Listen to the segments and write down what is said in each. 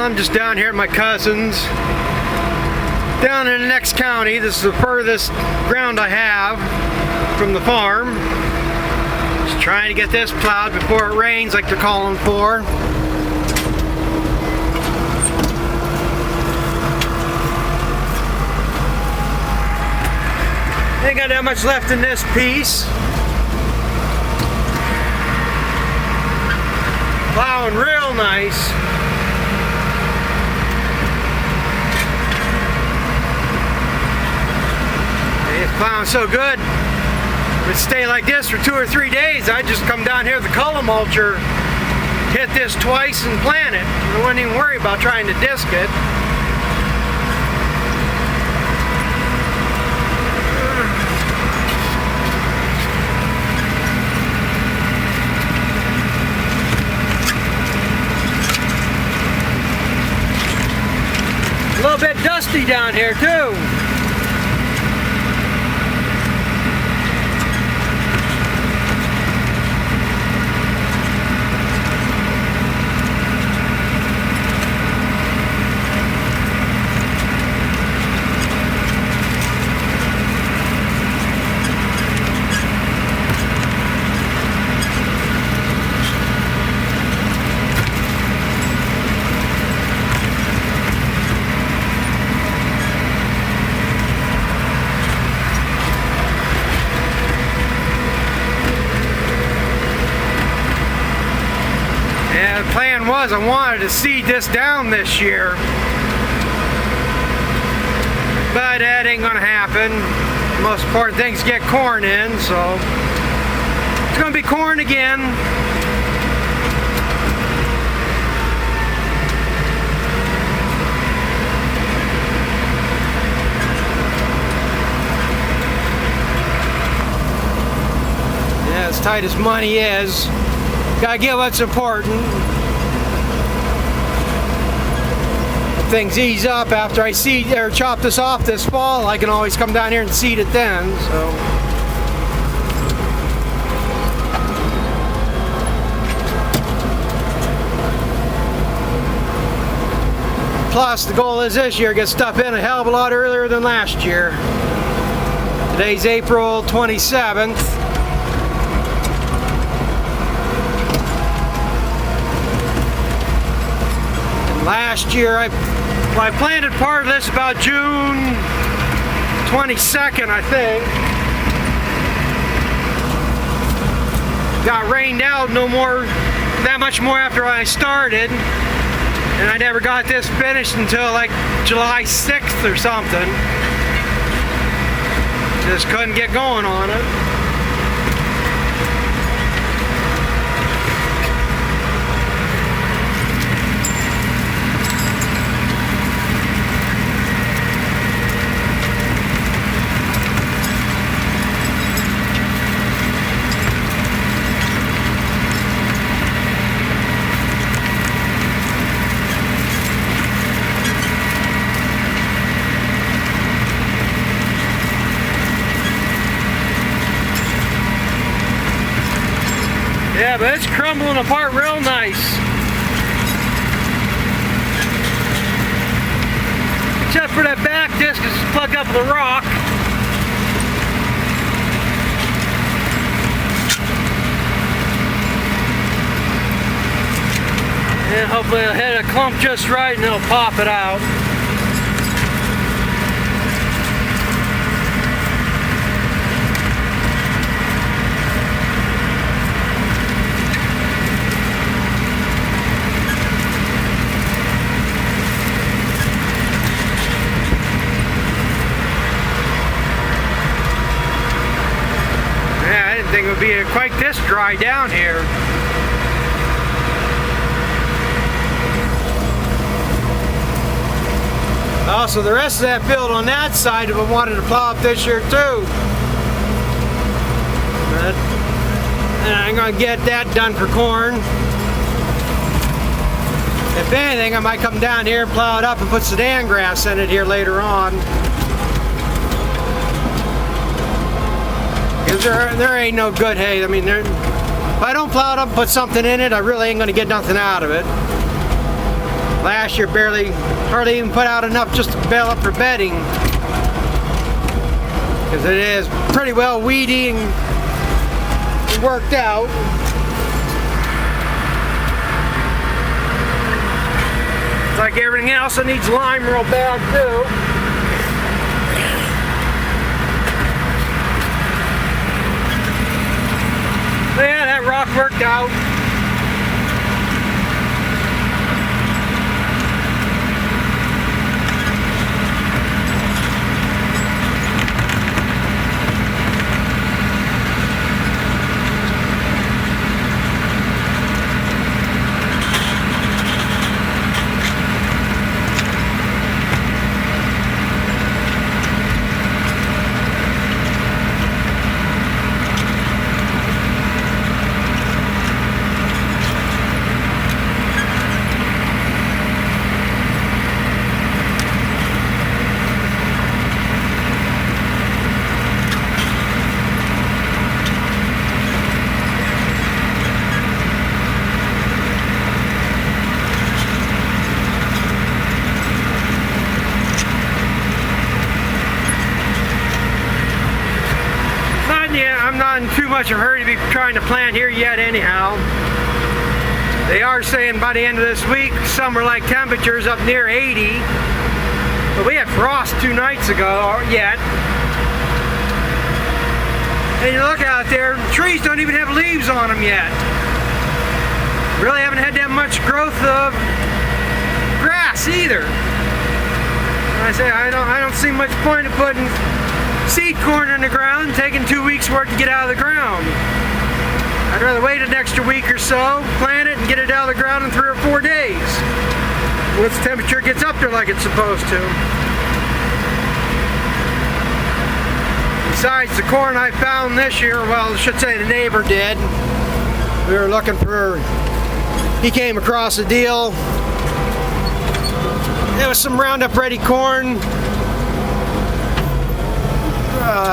I'm just down here at my cousin's, down in the next county. This is the furthest ground I have from the farm. Just trying to get this plowed before it rains like they're calling for. Ain't got that much left in this piece. Plowing real nice. It's plowing so good. If it stay like this for 2 or 3 days, I'd just come down here with the color mulcher, hit this twice and plant it. I wouldn't even worry about trying to disc it. A little bit dusty down here too. The plan was I wanted to seed this down this year, but that ain't gonna happen. The most important thing is to get corn in, so it's gonna be corn again. Yeah, as tight as money is, gotta get what's important. If things ease up after I seed or chop this off this fall, I can always come down here and seed it then. So. Plus, the goal is this year to get stuff in a hell of a lot earlier than last year. Today's April 27th. Last year, I planted part of this about June 22nd, I think. Got rained out that much more after I started, and I never got this finished until like July 6th or something. Just couldn't get going on it. Yeah, but it's crumbling apart real nice. Except for that back disc is plugged up with a rock. And hopefully it'll hit a clump just right and it'll pop it out. I didn't think it would be quite this dry down here. Also, the rest of that field on that side I wanted to plow up this year too. But I'm going to get that done for corn. If anything, I might come down here and plow it up and put sedan grass in it here later on. Because there ain't no good hay. I mean, if I don't plow it up and put something in it, I really ain't going to get nothing out of it. Last year hardly even put out enough just to bale up for bedding, because it is pretty well weedy and worked out. It's like everything else, it needs lime real bad too. But yeah, that rock worked out. I'm not in too much of a hurry to be trying to plant here yet anyhow. They are saying by the end of this week, summer-like temperatures up near 80. But we had frost 2 nights ago yet. And you look out there, trees don't even have leaves on them yet. Really haven't had that much growth of grass either. I say I don't see much point in putting seed corn in the ground, taking 2 weeks worth to get out of the ground. I'd rather wait an extra week or so, plant it, and get it out of the ground in 3 or 4 days. Once the temperature gets up there like it's supposed to. Besides the corn I found this year, well, I should say the neighbor did. We were looking for, he came across a deal. There was some Roundup Ready corn.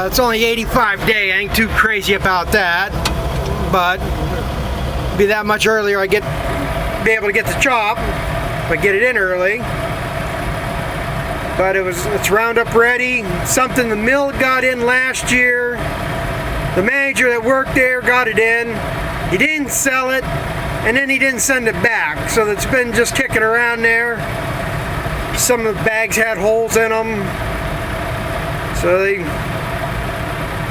It's only 85 day. I ain't too crazy about that, but be that much earlier be able to get the chop, but get it in early. But it's Roundup Ready, something the mill got in last year. The manager that worked there got it in. He didn't sell it, and then he didn't send it back. So it's been just kicking around there. Some of the bags had holes in them, so they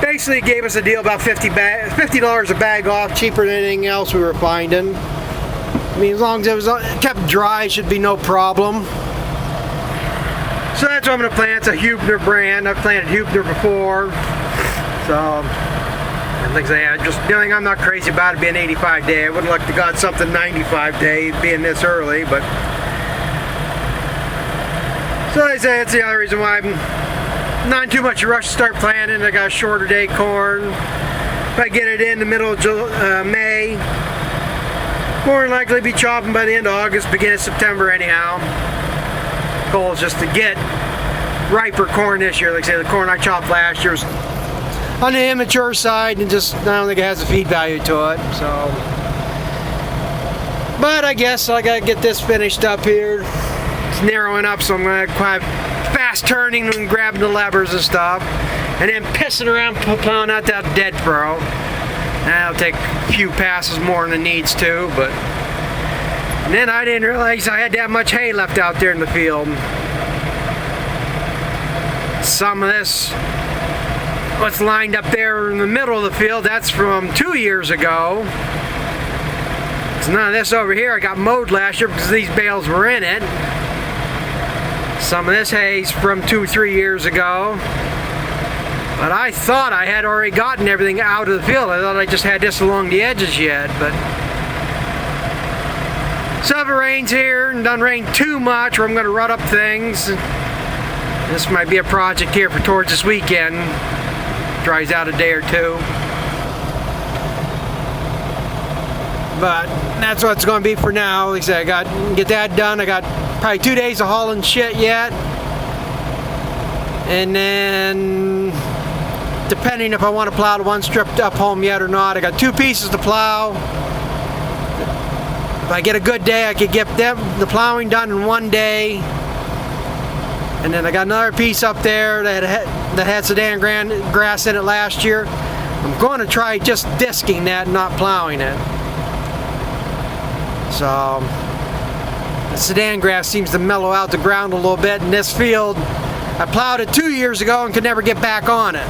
basically gave us a deal about $50 a bag off, cheaper than anything else we were finding. I mean, as long as it was kept dry, it should be no problem. So that's what I'm going to plant. It's a Huebner brand. I've planted Huebner before. So, like I say, the only thing I'm not crazy about it being 85 day. I would have liked to got something 95 day being this early, but so I say that's the other reason why I'm not in too much rush to start planting. I got a shorter day corn. If I get it in the middle of May, more than likely be chopping by the end of August, beginning of September anyhow. Goal is just to get riper corn this year. Like I say, the corn I chopped last year was on the immature side, and just I don't think it has a feed value to it. So, but I guess I gotta get this finished up here. It's narrowing up, so I'm gonna quite fast turning and grabbing the levers and stuff, and then pissing around plowing out that dead furrow. That'll take a few passes more than it needs to, but and then I didn't realize I had that much hay left out there in the field. Some of this, what's lined up there in the middle of the field, that's from 2 years ago. So none of this over here I got mowed last year because these bales were in it. Some of this hay's from 2 or 3 years ago. But I thought I had already gotten everything out of the field. I thought I just had this along the edges yet, but so if it rains here and doesn't rain too much, or I'm going to rut up things, this might be a project here for towards this weekend. Dries out a day or 2. But that's what it's going to be for now. Like I said, I got to get that done. I got probably 2 days of hauling shit yet. And then, depending if I want to plow the one stripped up home yet or not, I got 2 pieces to plow. If I get a good day, I could get the plowing done in one day. And then I got another piece up there that had Sudan grass in it last year. I'm going to try just disking that and not plowing it. So the Sudan grass seems to mellow out the ground a little bit. In this field, I plowed it 2 years ago and could never get back on it.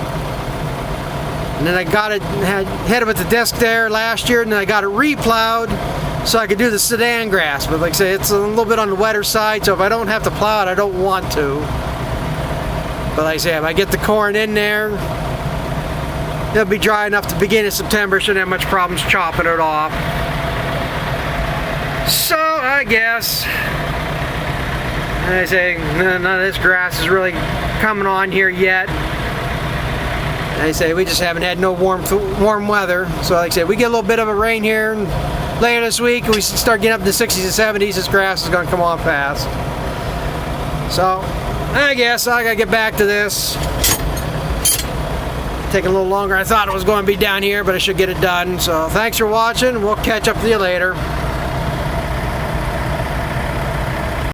And then I got it, hit it with the disc there last year, and then I got it re-plowed so I could do the Sudan grass. But like I say, it's a little bit on the wetter side, so if I don't have to plow it, I don't want to. But like I say, if I get the corn in there, it'll be dry enough to begin in September, shouldn't have much problems chopping it off. So I guess, like I say, none of this grass is really coming on here yet. Like I say, we just haven't had no warm weather. So like I say, we get a little bit of a rain here and later this week, we start getting up to the 60s and 70s, this grass is going to come on fast. So I guess I got to get back to this. Taking a little longer. I thought it was going to be down here, but I should get it done. So thanks for watching. We'll catch up with you later.